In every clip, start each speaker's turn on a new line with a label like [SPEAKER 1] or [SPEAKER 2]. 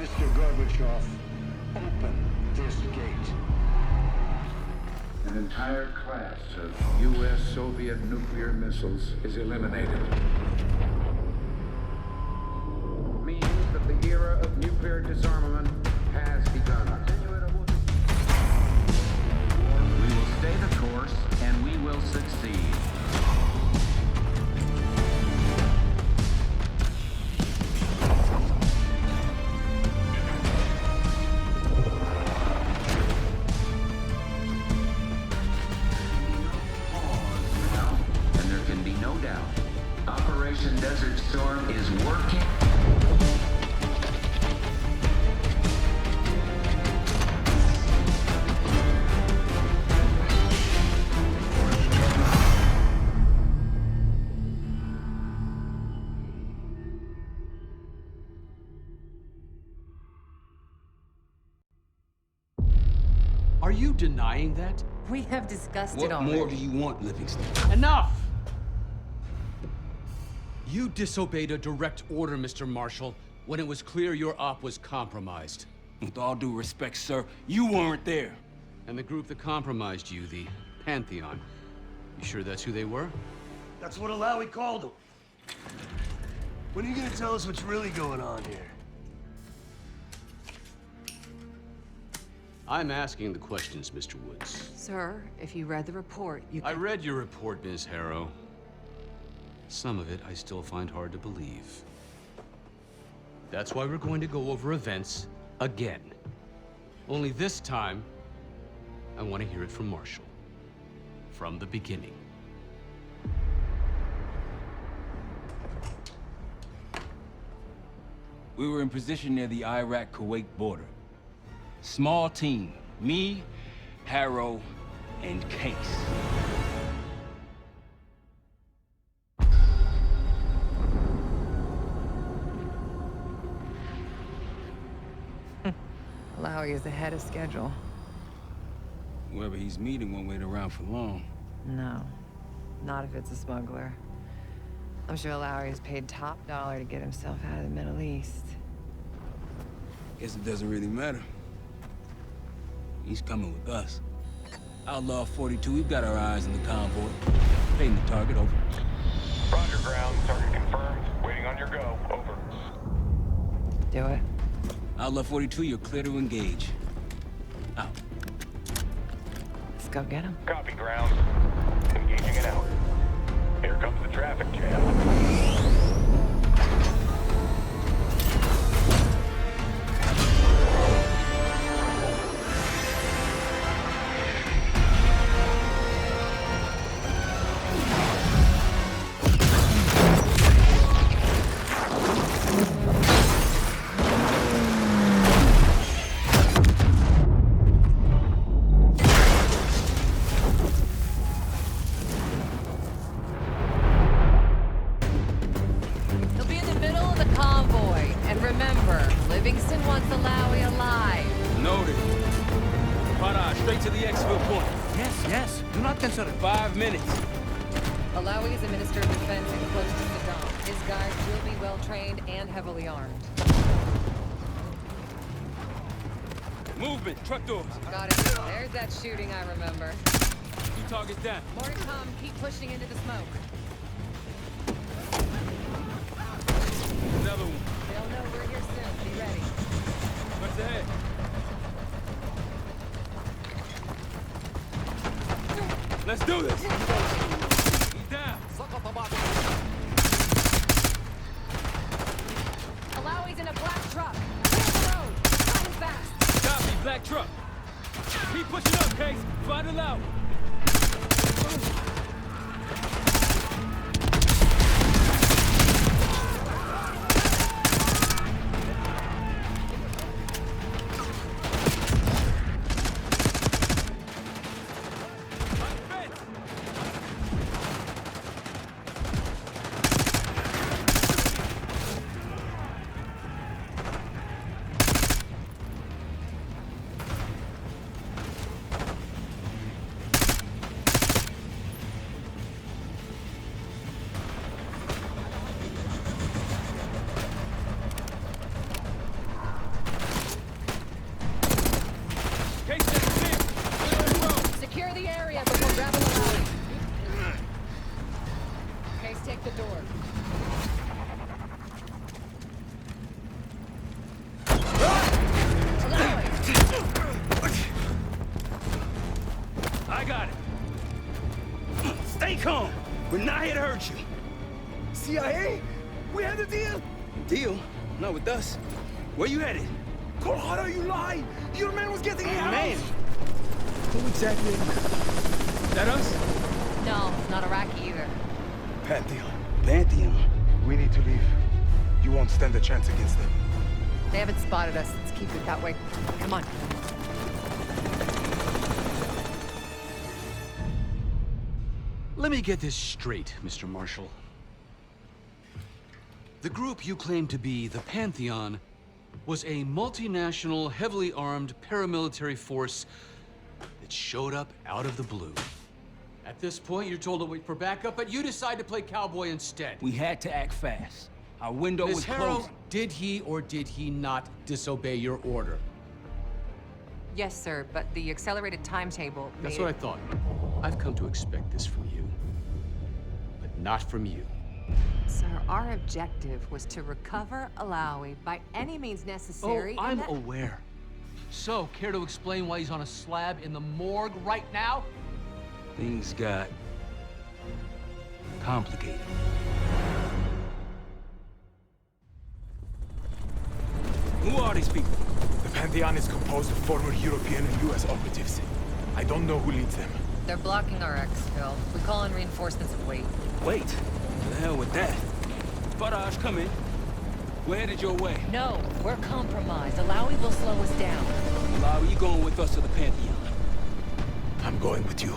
[SPEAKER 1] Mr. Gorbachev, open this gate.
[SPEAKER 2] An entire class of U.S.-Soviet nuclear missiles is eliminated. Means that the era of nuclear disarmament has begun.
[SPEAKER 3] We will stay the course, and we will succeed. Operation Desert Storm is working.
[SPEAKER 4] Are you denying that?
[SPEAKER 5] We have discussed it
[SPEAKER 6] What
[SPEAKER 5] already.
[SPEAKER 6] more do you want, Livingston?
[SPEAKER 4] Enough! You disobeyed a direct order, Mr. Marshall, when it was clear your op was compromised.
[SPEAKER 6] With all due respect, sir, you weren't there.
[SPEAKER 4] And the group that compromised you, the Pantheon, you sure that's who they were?
[SPEAKER 7] That's what Alawi called them. When are you gonna tell us what's really going on here?
[SPEAKER 4] I'm asking the questions, Mr. Woods.
[SPEAKER 5] Sir, if you read the report, you
[SPEAKER 4] I
[SPEAKER 5] can...
[SPEAKER 4] read your report, Ms. Harrow. Some of it I still find hard to believe. That's why we're going to go over events again. Only this time, I want to hear it from Marshall. From the beginning.
[SPEAKER 6] We were in position near the Iraq-Kuwait border. Small team. Me, Harrow, and Case.
[SPEAKER 5] Alawi is ahead of schedule.
[SPEAKER 6] Whoever he's meeting won't wait around for long.
[SPEAKER 5] No, not if it's a smuggler. I'm sure Alawi is paid top dollar to get himself out of the Middle East.
[SPEAKER 6] Guess it doesn't really matter. He's coming with us. Outlaw 42, we've got our eyes on the convoy. Paying the target, over.
[SPEAKER 8] Roger, ground. Target confirmed. Waiting on your go. Over.
[SPEAKER 5] Do it.
[SPEAKER 6] Outlaw 42, you're clear to engage. Out.
[SPEAKER 5] Let's go get him.
[SPEAKER 8] Copy, ground. Engaging it out. Here comes the traffic jam.
[SPEAKER 5] He'll be in the middle of the convoy. And remember, Livingston wants Alawi alive.
[SPEAKER 6] Noted. Para, straight to the exfil point.
[SPEAKER 9] Yes, yes. Do not consider it.
[SPEAKER 6] 5 minutes.
[SPEAKER 5] Alawi is a minister of defense and close to Saddam. His guards will be well-trained and heavily armed.
[SPEAKER 6] Movement, truck doors.
[SPEAKER 5] Got it. There's that shooting I remember.
[SPEAKER 6] Two targets down.
[SPEAKER 5] More to come. Keep pushing into the smoke.
[SPEAKER 6] Another one.
[SPEAKER 5] They'll know we're here soon. Be ready.
[SPEAKER 6] What's ahead? Let's do this. He's down.
[SPEAKER 5] Alawi's in a black truck. Clear the road. Run fast.
[SPEAKER 6] Copy, black truck. Keep pushing up, Case. Find it out.
[SPEAKER 7] CIA? We had a deal.
[SPEAKER 6] Deal? Not with us. Where you headed?
[SPEAKER 7] Colorado, you lie! Your man was getting out!
[SPEAKER 6] Man!
[SPEAKER 7] Who exactly?
[SPEAKER 6] Is that us?
[SPEAKER 5] No, not Iraqi either.
[SPEAKER 7] Pantheon.
[SPEAKER 6] Pantheon.
[SPEAKER 7] We need to leave. You won't stand a chance against them.
[SPEAKER 5] They haven't spotted us. Let's keep it that way. Come on.
[SPEAKER 4] Let me get this straight, Mr. Marshall. The group you claim to be the Pantheon was a multinational, heavily armed paramilitary force that showed up out of the blue. At this point, you're told to wait for backup, but you decide to play cowboy instead.
[SPEAKER 6] We had to act fast. Our window was
[SPEAKER 4] Ms. Harrow,
[SPEAKER 6] closing.
[SPEAKER 4] did he or did he not disobey your order?
[SPEAKER 5] Yes, sir, but the accelerated timetable
[SPEAKER 4] That's
[SPEAKER 5] made
[SPEAKER 4] what I thought. I've come to expect this from you, but not from you.
[SPEAKER 5] Sir, our objective was to recover Alawi by any means necessary.
[SPEAKER 4] Oh,
[SPEAKER 5] and
[SPEAKER 4] I'm
[SPEAKER 5] that-
[SPEAKER 4] aware. So, care to explain why he's on a slab in the morgue right now?
[SPEAKER 6] Things got complicated. Who are these people?
[SPEAKER 7] The Pantheon is composed of former European and U.S. operatives. I don't know who leads them.
[SPEAKER 5] They're blocking our exfil. We call in reinforcements and wait.
[SPEAKER 6] Wait. The hell with that? Faraj, come in. We're headed your way.
[SPEAKER 5] No, we're compromised. Alawi will slow us down.
[SPEAKER 6] Alawi, you going with us to the Pantheon?
[SPEAKER 7] I'm going with you.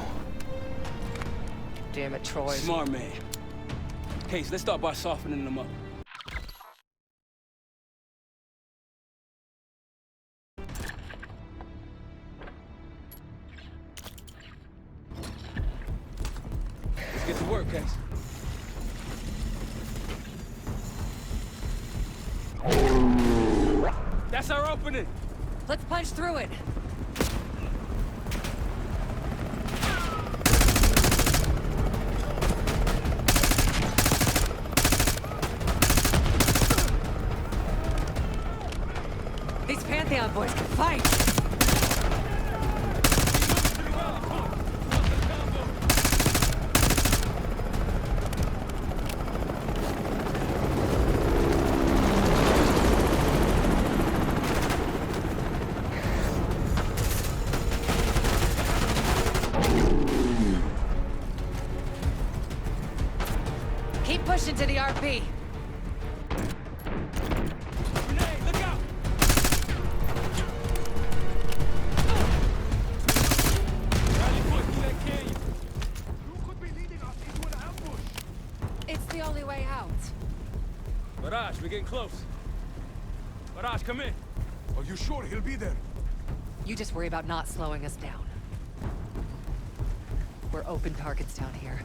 [SPEAKER 5] Damn it, Troy.
[SPEAKER 6] Smart man. Case, let's start by softening them up. Let's get to work, Case. That's our opening.
[SPEAKER 5] Let's punch through it. These Pantheon boys can fight. Keep pushing to the RP.
[SPEAKER 6] Grenade, look out! Rally point, you that canyon.
[SPEAKER 7] You could be leading us into an ambush.
[SPEAKER 5] It's the only way out.
[SPEAKER 6] Barrage, we're getting close. Barrage, come in.
[SPEAKER 7] Are you sure he'll be there?
[SPEAKER 5] You just worry about not slowing us down. We're open targets down here.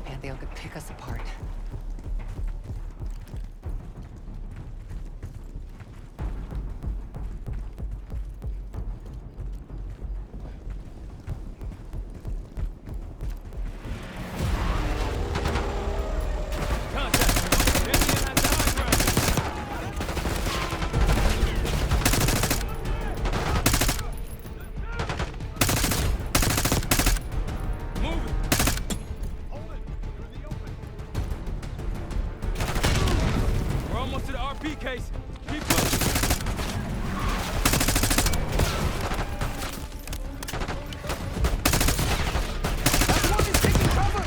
[SPEAKER 5] Pantheon could pick us apart.
[SPEAKER 6] Contact. Pantheon has the high ground. Move it. We're almost to the RP case. Keep pushing.
[SPEAKER 7] That one is taking cover!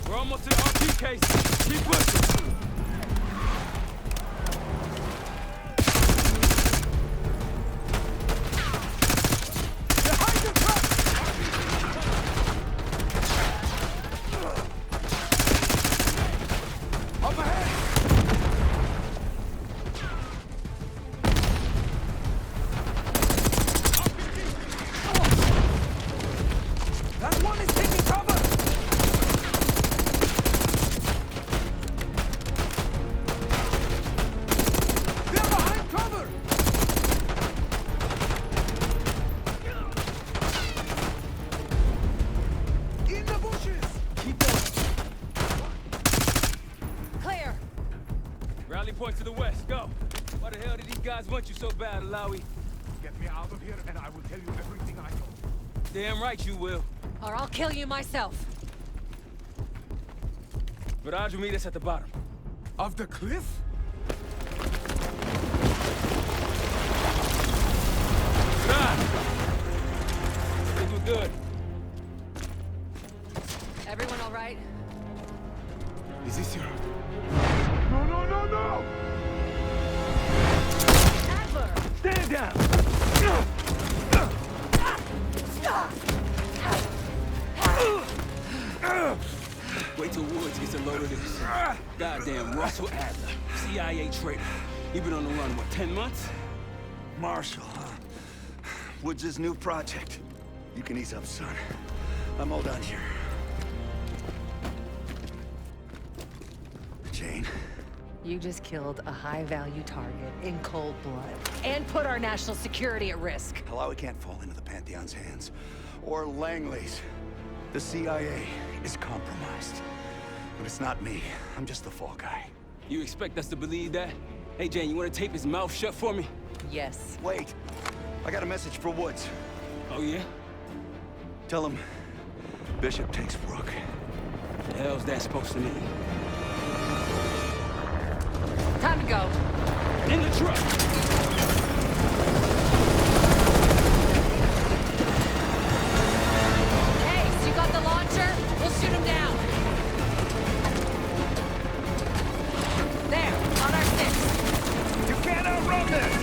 [SPEAKER 6] We're almost to the RP case. Keep pushing.
[SPEAKER 7] Behind the truck! Up ahead! That one is taking cover! They're behind cover! In the bushes!
[SPEAKER 6] Keep going.
[SPEAKER 5] Clear!
[SPEAKER 6] Rally point to the west. Go. Why the hell did these guys want you so bad, Alawi?
[SPEAKER 7] Get
[SPEAKER 9] Get me out of here, and I will tell you everything I know.
[SPEAKER 6] Damn right you will.
[SPEAKER 10] Or I'll kill you myself.
[SPEAKER 6] Viraj will meet us at the bottom.
[SPEAKER 9] Of the cliff?
[SPEAKER 6] Viraj! Think we're good.
[SPEAKER 10] Everyone all right?
[SPEAKER 9] Is this your... No, no, no, no!
[SPEAKER 10] Adler!
[SPEAKER 9] Stand down!
[SPEAKER 6] Wait till Woods gets a load of this. Goddamn Russell Adler, CIA traitor. He been on the run, what, 10 months?
[SPEAKER 7] Marshall, Woods' new project. You can ease up, son. I'm all done here. Jane?
[SPEAKER 10] You just killed a high-value target in cold blood. And put our national security at risk.
[SPEAKER 7] Alawi can't fall into the Pantheon's hands. Or Langley's. The CIA is compromised. But it's not me. I'm just the fall guy.
[SPEAKER 6] You expect us to believe that? Hey, Jane, you want to tape his mouth shut for me?
[SPEAKER 10] Yes.
[SPEAKER 7] Wait. I got a message for Woods.
[SPEAKER 6] Oh, yeah?
[SPEAKER 7] Tell him Bishop takes Rook.
[SPEAKER 6] The hell's that supposed to mean?
[SPEAKER 10] Time to go.
[SPEAKER 6] In the truck!
[SPEAKER 10] Hey, so you got the launcher? We'll shoot him down. There, on our 6.
[SPEAKER 9] You can't outrun this!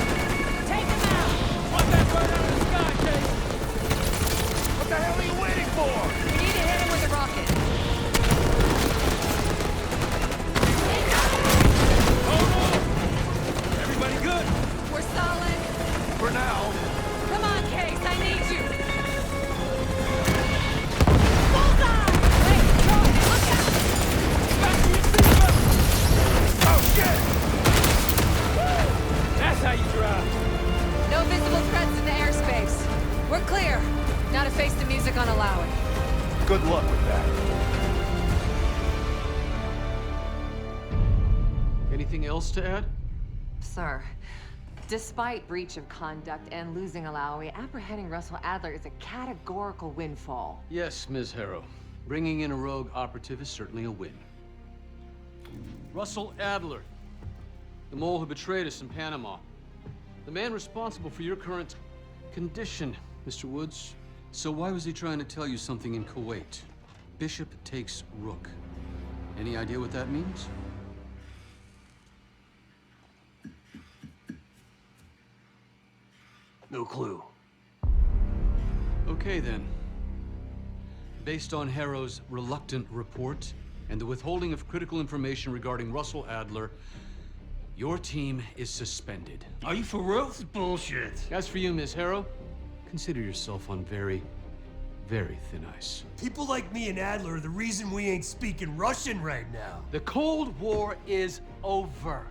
[SPEAKER 10] Take him out!
[SPEAKER 6] What that bird out of the sky, Jane?
[SPEAKER 9] What the hell are you waiting for?
[SPEAKER 10] We need to hit him with a rocket.
[SPEAKER 6] Everybody good?
[SPEAKER 10] We're solid.
[SPEAKER 9] For now.
[SPEAKER 10] Come on, Case, I need you. Bullseye! Wait, go, look out!
[SPEAKER 9] Oh, shit!
[SPEAKER 6] That's how you drive.
[SPEAKER 10] No visible threats in the airspace. We're clear. Now to face the music on Alawi.
[SPEAKER 9] Good luck with that.
[SPEAKER 4] Anything else to add?
[SPEAKER 5] Sir, despite breach of conduct and losing Alawi, apprehending Russell Adler is a categorical windfall.
[SPEAKER 4] Yes, Ms. Harrow. Bringing in a rogue operative is certainly a win. Russell Adler, the mole who betrayed us in Panama. The man responsible for your current condition, Mr. Woods. So why was he trying to tell you something in Kuwait? Bishop takes Rook. Any idea what that means?
[SPEAKER 7] No clue.
[SPEAKER 4] Okay, then. Based on Harrow's reluctant report and the withholding of critical information regarding Russell Adler, your team is suspended.
[SPEAKER 6] Are you for real?
[SPEAKER 7] This is bullshit.
[SPEAKER 4] As for you, Ms. Harrow, consider yourself on very, very thin ice.
[SPEAKER 7] People like me and Adler are the reason we ain't speaking Russian right now.
[SPEAKER 4] The Cold War is over,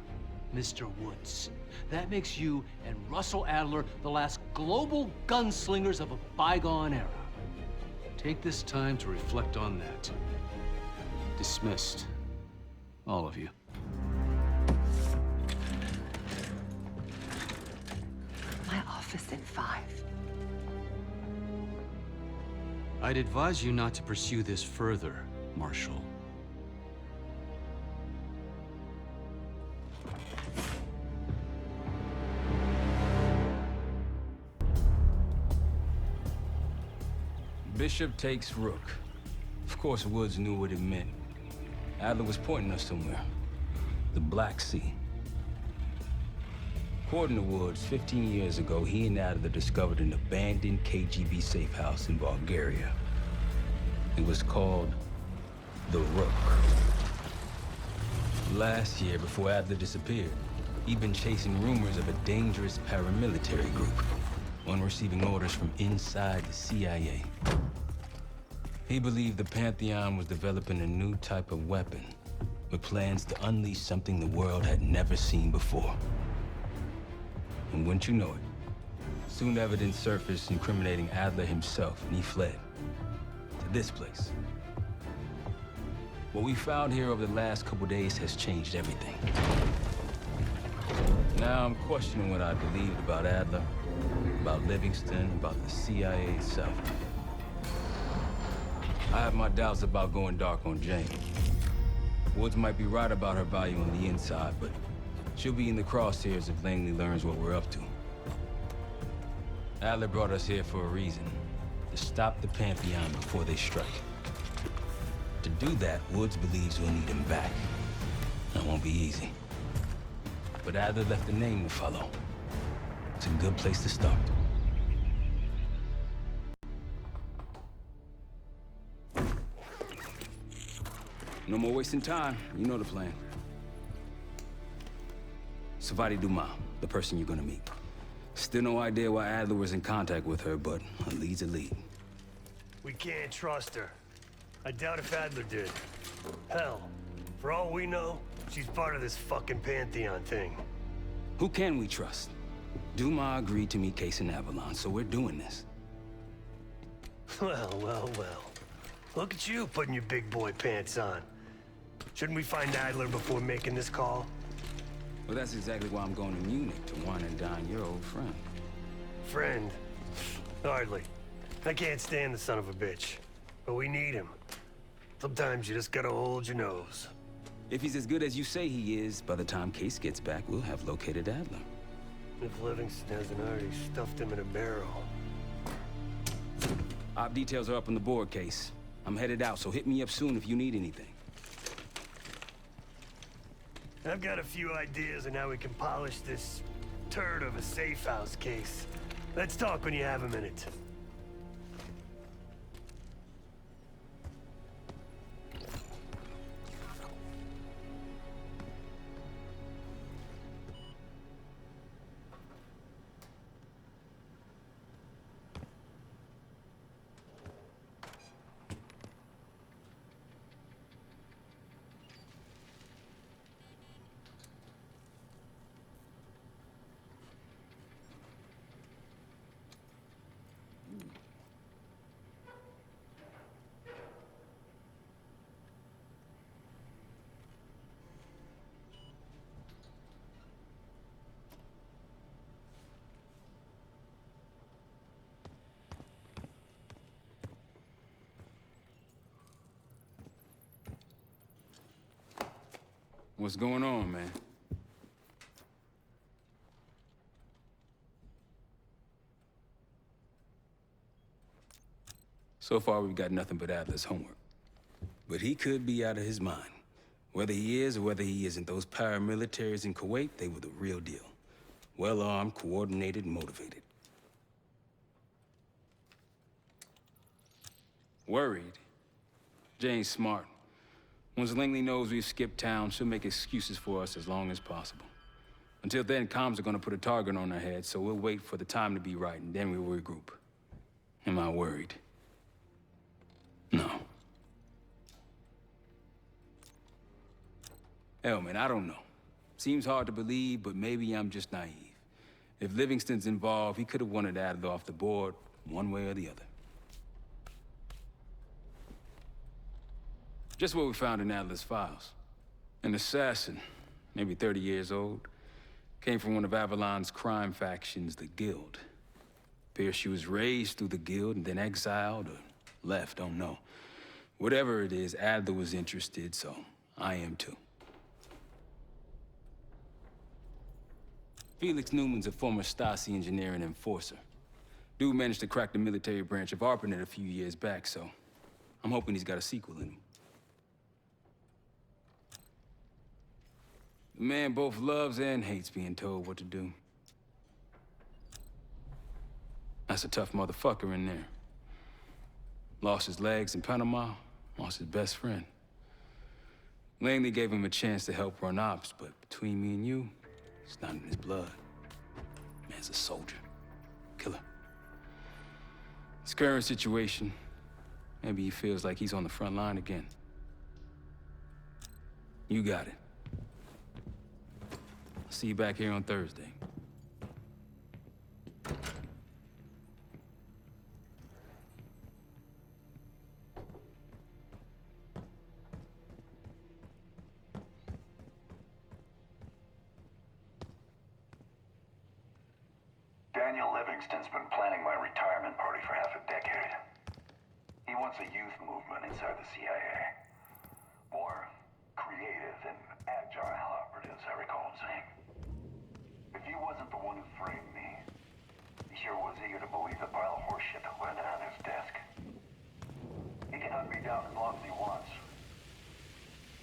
[SPEAKER 4] Mr. Woods. That makes you and Russell Adler the last global gunslingers of a bygone era. Take this time to reflect on that. Dismissed. All of you.
[SPEAKER 5] My office in 5.
[SPEAKER 4] I'd advise you not to pursue this further, Marshal.
[SPEAKER 6] Bishop takes Rook. Of course, Woods knew what it meant. Adler was pointing us somewhere. The Black Sea. According to Woods, 15 years ago, he and Adler discovered an abandoned KGB safe house in Bulgaria. It was called the Rook. Last year, before Adler disappeared, he'd been chasing rumors of a dangerous paramilitary group, one receiving orders from inside the CIA. He believed the Pantheon was developing a new type of weapon, with plans to unleash something the world had never seen before. And wouldn't you know it, soon evidence surfaced incriminating Adler himself, and he fled to this place. What we found here over the last couple days has changed everything. Now I'm questioning what I believed about Adler about Livingston, about the CIA itself. I have my doubts about going dark on Jane. Woods might be right about her value on the inside, but she'll be in the crosshairs if Langley learns what we're up to. Adler brought us here for a reason. To stop the Pantheon before they strike. To do that, Woods believes we'll need him back. That won't be easy. But Adler left a name to follow. It's a good place to start. No more wasting time. You know the plan. Savati Dumas, the person you're gonna meet. Still no idea why Adler was in contact with her, but a lead's a lead.
[SPEAKER 11] We can't trust her. I doubt if Adler did. Hell, for all we know, she's part of this fucking Pantheon thing.
[SPEAKER 6] Who can we trust? Dumas agreed to meet Case in Avalon, so we're doing this.
[SPEAKER 11] Well, well, well. Look at you putting your big boy pants on. Shouldn't we find Adler before making this call?
[SPEAKER 6] Well, that's exactly why I'm going to Munich to wine and dine your old friend.
[SPEAKER 11] Friend? Hardly. I can't stand the son of a bitch. But we need him. Sometimes you just gotta hold your nose.
[SPEAKER 6] If he's as good as you say he is, by the time Case gets back, we'll have located Adler.
[SPEAKER 11] If Livingston hasn't already stuffed him in a barrel.
[SPEAKER 6] Op details are up on the board, Case. I'm headed out, so hit me up soon if you need anything.
[SPEAKER 11] I've got a few ideas on how we can polish this turd of a safe house case. Let's talk when you have a minute.
[SPEAKER 6] What's going on, man? So far, we've got nothing but Adler's homework. But he could be out of his mind. Whether he is or whether he isn't, those paramilitaries in Kuwait, they were the real deal. Well-armed, coordinated, motivated. Worried? Jane's smart. Once Langley knows we've skipped town, she'll make excuses for us as long as possible. Until then, comms are gonna put a target on our heads, so we'll wait for the time to be right, and then we'll regroup. Am I worried? No. Hell, man, I don't know. Seems hard to believe, but maybe I'm just naive. If Livingston's involved, he could have wanted Adler off the board, one way or the other. Just what we found in Adler's files. An assassin, maybe 30 years old, came from one of Avalon's crime factions, the Guild. Appears she was raised through the Guild and then exiled or left, don't know. Whatever it is, Adler was interested, so I am too. Felix Newman's a former Stasi engineer and enforcer. Dude managed to crack the military branch of ARPANET a few years back, so I'm hoping he's got a sequel in him. The man both loves and hates being told what to do. That's a tough motherfucker in there. Lost his legs in Panama, lost his best friend. Langley gave him a chance to help run ops, but between me and you, it's not in his blood. Man's a soldier. Killer. His current situation, maybe he feels like he's on the front line again. You got it. I'll see you back here on Thursday.
[SPEAKER 12] Daniel Livingston's been planning my retirement party for half a decade. He wants a youth movement inside the CIA. More creative and agile operatives, I recall him saying. If he wasn't the one who framed me, he sure was eager to believe the pile of horseshit that landed on his desk. He can hunt me down as long as he wants.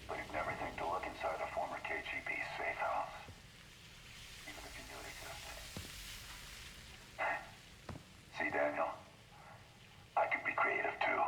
[SPEAKER 12] But he'd never think to look inside a former KGB safe house. Even if he knew it existed. See, Daniel? I can be creative too.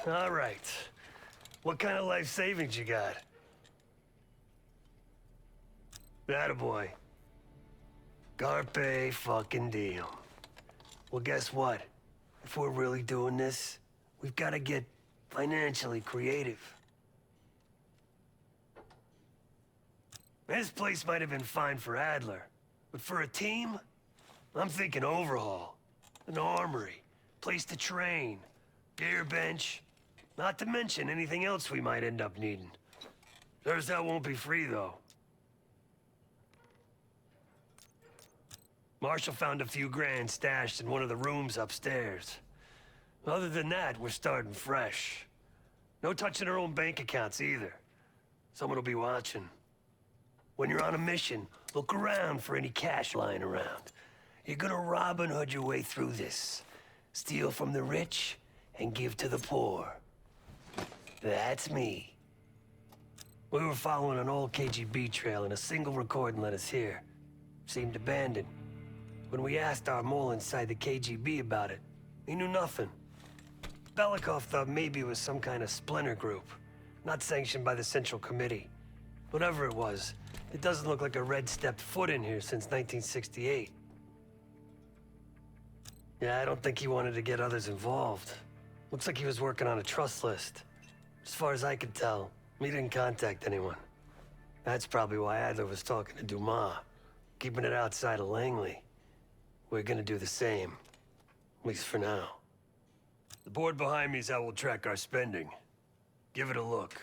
[SPEAKER 11] All right. What kind of life savings you got? Attaboy. Carpe fucking deal. Well, guess what? If we're really doing this, we've got to get financially creative. This place might have been fine for Adler, but for a team, I'm thinking overhaul. An armory, place to train, gear bench, not to mention anything else we might end up needing. There's that won't be free, though. Marshall found a few grand stashed in one of the rooms upstairs. Other than that, we're starting fresh. No touching our own bank accounts either. Someone will be watching. When you're on a mission, look around for any cash lying around. You're gonna Robin Hood your way through this. Steal from the rich and give to the poor. That's me. We were following an old KGB trail and a single recording led us here. Seemed abandoned. When we asked our mole inside the KGB about it, he knew nothing. Belikov thought maybe it was some kind of splinter group, not sanctioned by the Central Committee. Whatever it was, it doesn't look like a Red stepped foot in here since 1968. Yeah, I don't think he wanted to get others involved. Looks like he was working on a trust list. As far as I could tell, he didn't contact anyone. That's probably why Adler was talking to Dumas, keeping it outside of Langley. We're gonna do the same, at least for now. The board behind me is how we'll track our spending. Give it a look.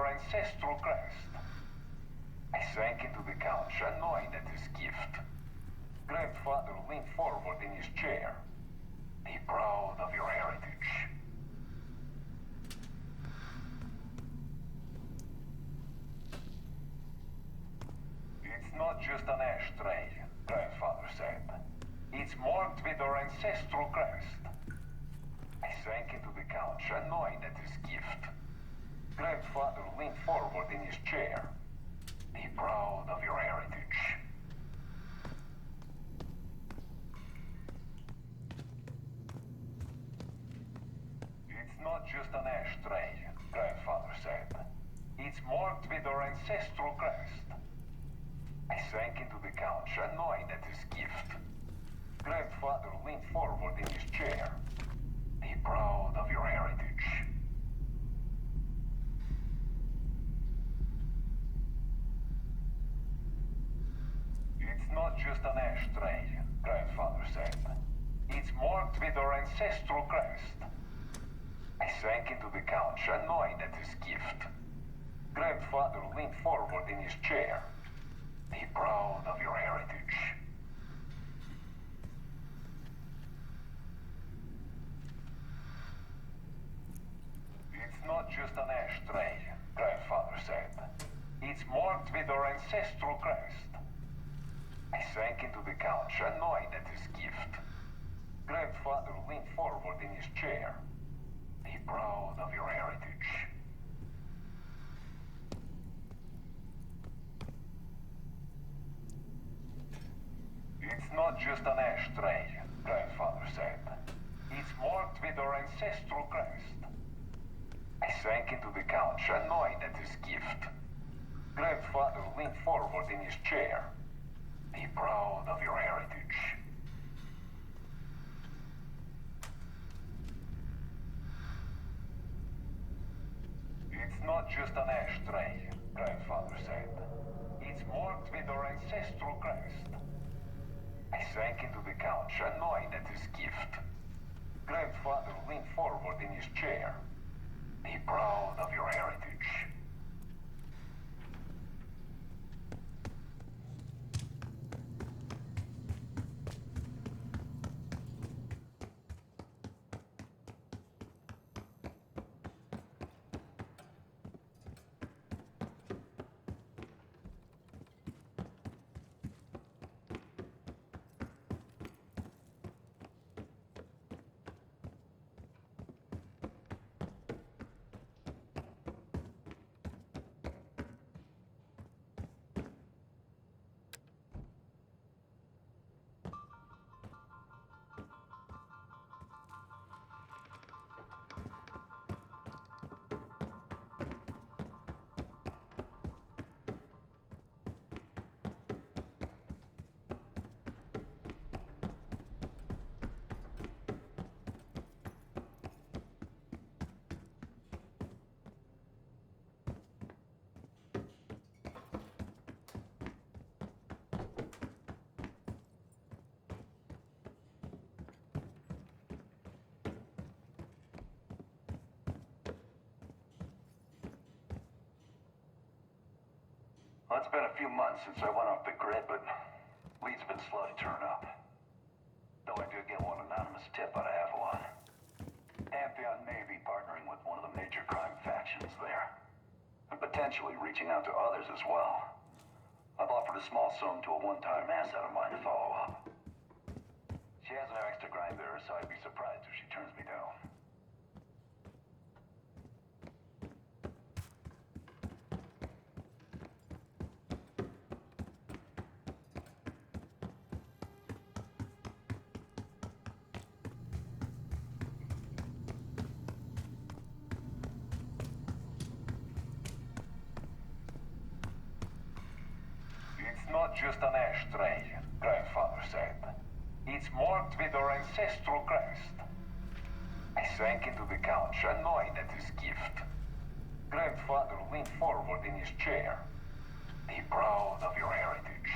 [SPEAKER 12] our ancestral crest. I sank into the couch, annoyed at his gift. Grandfather leaned forward in his chair. Be proud of your heritage. It's not just an ashtray, Grandfather said. It's marked with our ancestral crest. I sank into the couch, annoyed at his gift. Grandfather leaned forward in his chair. Be proud of your heritage. It's not just an ashtray, Grandfather said. It's marked with our ancestral crest. I sank into the couch, annoyed at his gift. Grandfather leaned forward in his chair. Be proud of your heritage. It's not just an ashtray, Grandfather said. It's marked with our ancestral crest. I sank into the couch, annoyed at his gift. Grandfather leaned forward in his chair. Be proud of your heritage. It's not just an ashtray, Grandfather said. It's marked with our ancestral crest. I sank into the couch, annoyed at his gift. Grandfather leaned forward in his chair. Be proud of your heritage. It's not just an ashtray, Grandfather said. It's marked with our ancestral crest. I sank into the couch, annoyed at his gift. Grandfather leaned forward in his chair. Be proud of your heritage. It's not just an ashtray, Grandfather said. It's marked with our ancestral crest. I sank into the couch, annoyed at his gift. Grandfather leaned forward in his chair. Be proud of your heritage. Well, it's been a few months since I went off the grid, but leads have been slow to turn up. Though I did get one anonymous tip out of Avalon. Pantheon may be partnering with one of the major crime factions there. And potentially reaching out to others as well. I've offered a small sum to a one-time asset of mine to follow up. She has an extra grind there, so I'd be surprised if she turns me down. It's not just an ashtray, Grandfather said. It's marked with our ancestral crest. I sank into the couch, annoyed at his gift. Grandfather leaned forward in his chair. Be proud of your heritage.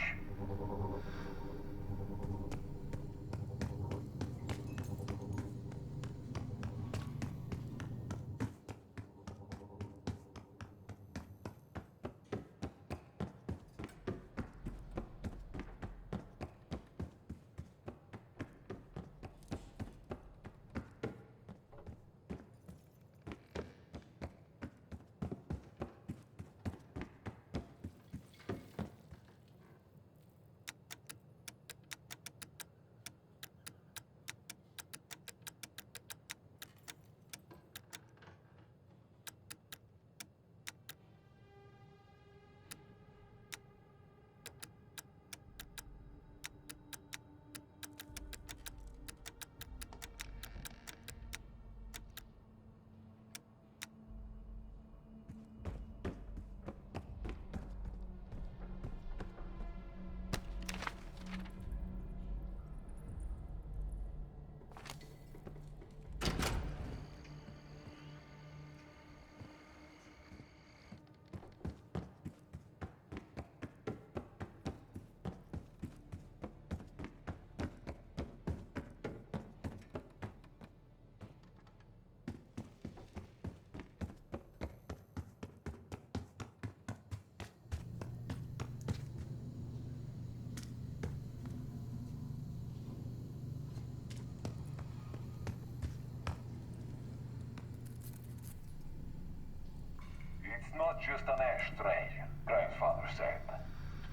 [SPEAKER 12] It's not just an ashtray, Grandfather said.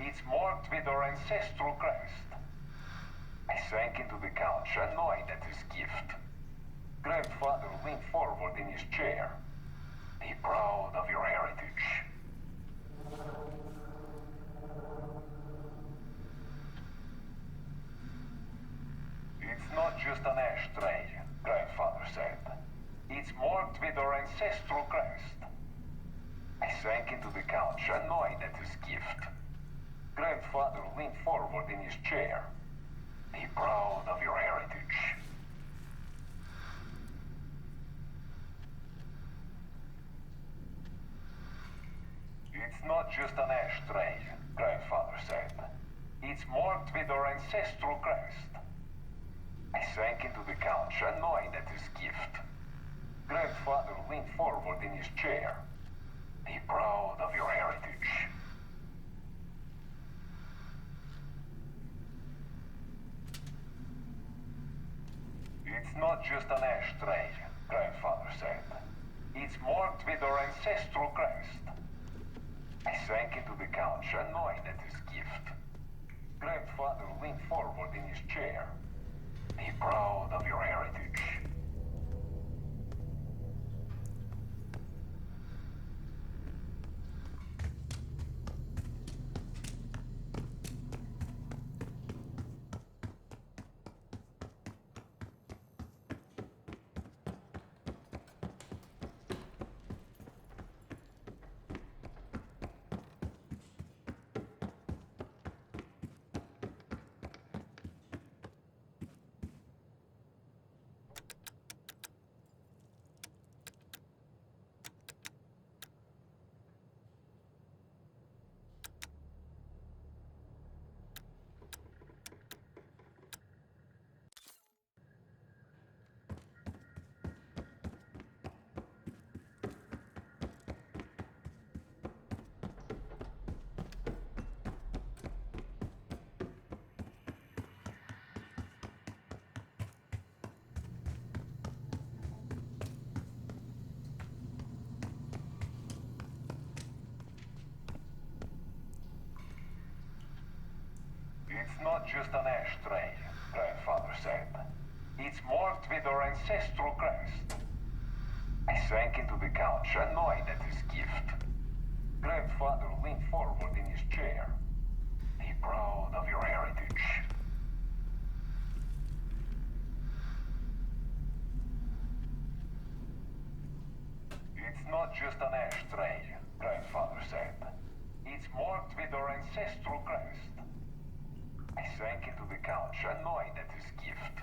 [SPEAKER 12] It's marked with our ancestral crest. I sank into the couch, annoyed at his gift. Grandfather leaned forward in his chair. Be proud of your heritage. It's not just an ashtray, Grandfather said. It's marked with our ancestral crest. I sank into the couch, annoyed at his gift. Grandfather leaned forward in his chair. Be proud of your heritage. It's not just an ashtray, Grandfather said. It's marked with our ancestral crest. I sank into the couch, annoyed at his gift. Grandfather leaned forward in his chair. Be proud of your heritage. It's not just an ashtray, Grandfather said. It's marked with our ancestral crest. I sank into the couch, annoyed at his gift. Grandfather leaned forward in his chair. Be proud of your heritage. It's not just an ashtray, Grandfather said. It's marked with our ancestral crest. I sank into the couch, annoyed at his gift. Grandfather leaned forward in his chair. Be proud of your heritage. It's not just an ashtray, Grandfather said. It's marked with our ancestral crest. I sank into the couch, annoyed at his gift.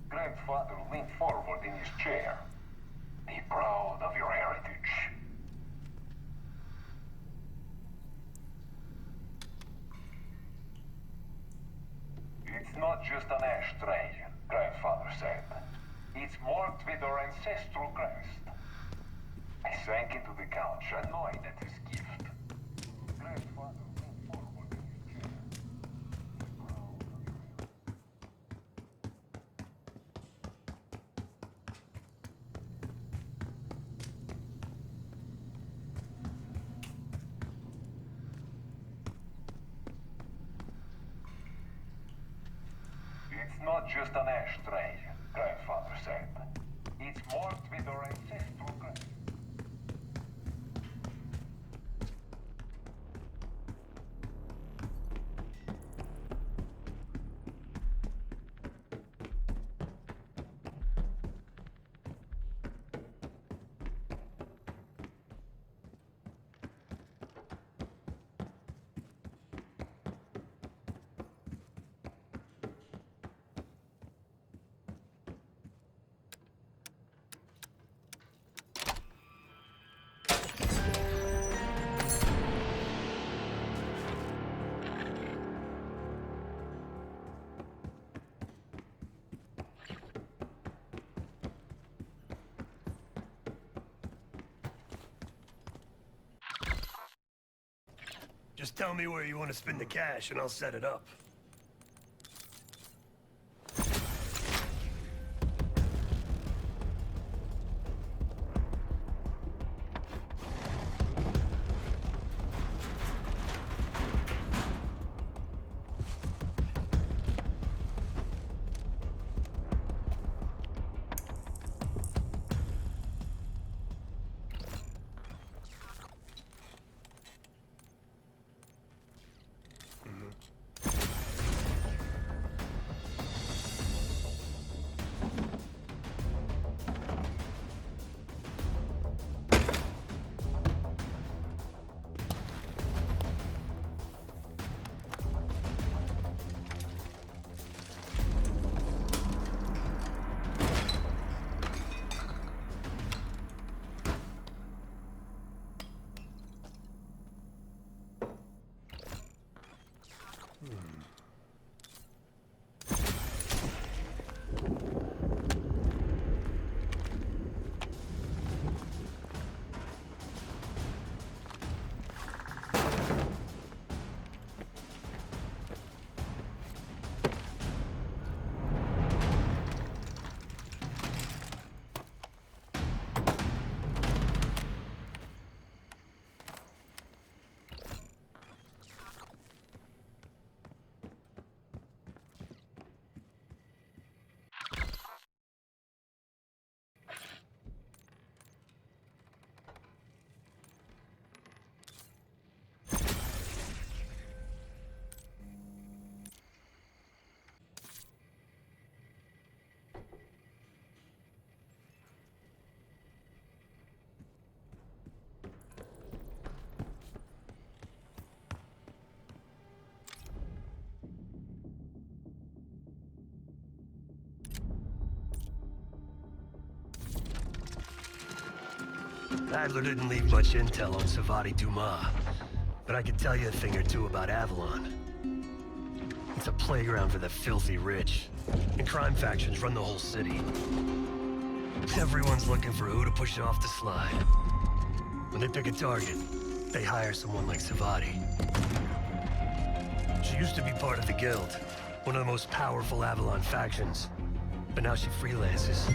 [SPEAKER 12] Grandfather leaned forward in his chair. Be proud of your heritage. It's not just an ashtray, Grandfather said. It's marked with our ancestral crest. I sank into the couch, annoyed at his gift. Grandfather leaned forward in his chair. It's not just an ashtray, Grandfather said. It's marked with our ancestral crest.
[SPEAKER 11] Just tell me where you want to spend the cash and I'll set it up. Adler didn't leave much intel on Savati Dumas, but I could tell you a thing or two about Avalon. It's a playground for the filthy rich, and crime factions run the whole city. Everyone's looking for who to push off the slide. When they pick a target, they hire someone like Savati. She used to be part of the Guild, one of the most powerful Avalon factions, but now she freelances.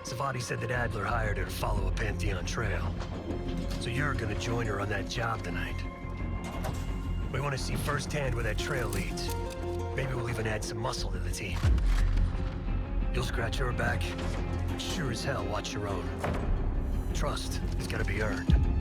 [SPEAKER 11] Savati said that Adler hired her to follow a Pantheon trail. So you're gonna join her on that job tonight. We want to see firsthand where that trail leads. Maybe we'll even add some muscle to the team. You'll scratch her back, but sure as hell watch your own. Trust has gotta be earned.